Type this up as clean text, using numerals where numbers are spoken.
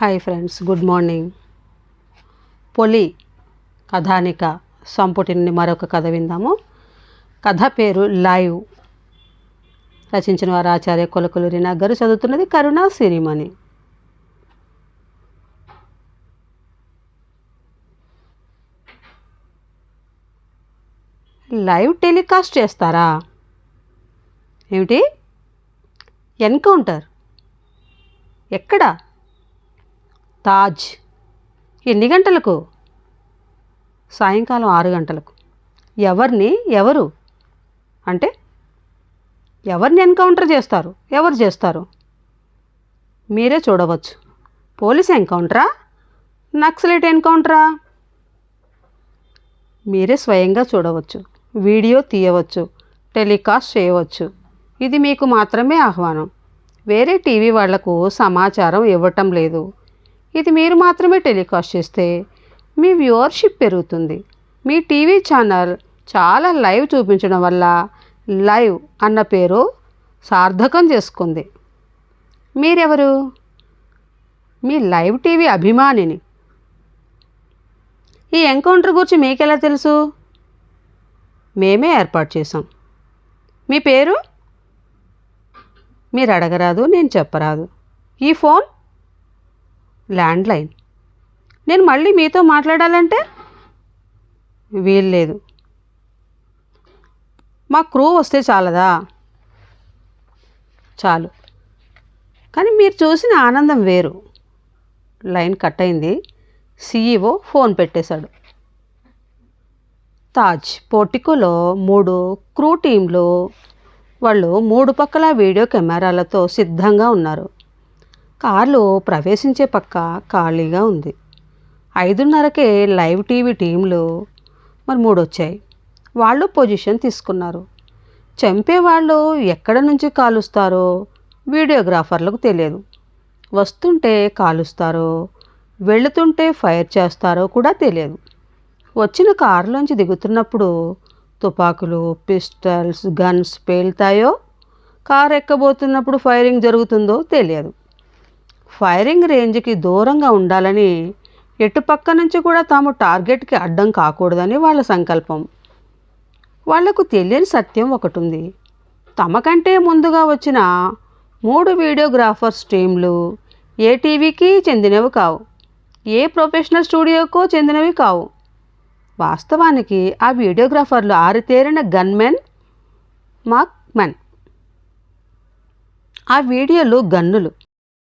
Hi friends, good morning. పొలి కథానిక సంపుటిని మరొక కథ విందాము. కథ పేరు లైవ్. రచించిన వారు ఆచార్య కొలకలూరి నగ్గరు. చదువుతున్నది కరుణ సిరిమణి. లైవ్ టెలికాస్ట్ చేస్తారా? ఏమిటి? ఎన్కౌంటర్ ఎక్కడ? తాజ్. ఎన్ని గంటలకు? సాయంకాలం 6 గంటలకు. ఎవరు అంటే ఎవరిని ఎన్కౌంటర్ చేస్తారు? ఎవరు చేస్తారు? మీరే చూడవచ్చు. పోలీస్ ఎన్కౌంటరా? నక్సలైట్ ఎన్కౌంటరా? మీరే స్వయంగా చూడవచ్చు. వీడియో తీయవచ్చు, టెలికాస్ట్ చేయవచ్చు. ఇది మీకు మాత్రమే ఆహ్వానం. వేరే టీవీ వాళ్లకు సమాచారం ఇవ్వటం లేదు. ఇది మీరు మాత్రమే టెలికాస్ట్ చేస్తే మీ వ్యూవర్షిప్ పెరుగుతుంది. మీ టీవీ ఛానల్ చాలా లైవ్ చూపించడం వల్ల లైవ్ అన్న పేరు సార్థకం చేసుకుంది. మీరెవరు? మీ లైవ్ టీవీ అభిమానిని. ఈ ఎన్కౌంటర్ గురించి మీకెలా తెలుసు? మేమే ఏర్పాటు చేసాం. మీ పేరు? మీరు అడగరాదు, నేను చెప్పరాదు. ఈ ఫోన్ ల్యాండ్లైన్. నేను మళ్ళీ మీతో మాట్లాడాలంటే వీల్లేదు. మా క్రూ వస్తే చాలదా? చాలు. కానీ మీరు చూసిన ఆనందం వేరు. లైన్ కట్ అయింది. CEO ఫోన్ పెట్టేశాడు. తాజ్ పోర్టికోలో 3 క్రూ టీంలు వాళ్ళు 3 పక్కల వీడియో కెమెరాలతో సిద్ధంగా ఉన్నారు. కార్లు ప్రవేశించే పక్క ఖాళీగా ఉంది. 5:30కే లైవ్ టీవీ టీంలు 3 వచ్చాయి. వాళ్ళు పొజిషన్ తీసుకున్నారు. చంపేవాళ్ళు ఎక్కడ నుంచి కాలుస్తారో వీడియోగ్రాఫర్లకు తెలియదు. వస్తుంటే కాలుస్తారో, వెళుతుంటే ఫైర్ చేస్తారో కూడా తెలియదు. వచ్చిన కారులోంచి దిగుతున్నప్పుడు తుపాకులు, పిస్టల్స్, గన్స్ పేలుతాయో, కారు ఎక్కబోతున్నప్పుడు ఫైరింగ్ జరుగుతుందో తెలియదు. ఫైరింగ్ రేంజ్కి దూరంగా ఉండాలని, ఎటుపక్క నుంచి కూడా తాము టార్గెట్కి అడ్డం కాకూడదని వాళ్ళ సంకల్పం. వాళ్లకు తెలియని సత్యం ఒకటి ఉంది. తమకంటే ముందుగా వచ్చిన 3 వీడియోగ్రాఫర్స్ టీంలు ఏ టీవీకి చెందినవి కావు, ఏ ప్రొఫెషనల్ స్టూడియోకో చెందినవి కావు. వాస్తవానికి ఆ వీడియోగ్రాఫర్లు ఆరితేరిన గన్మెన్, మార్క్మెన్. ఆ వీడియోలు గన్నులు.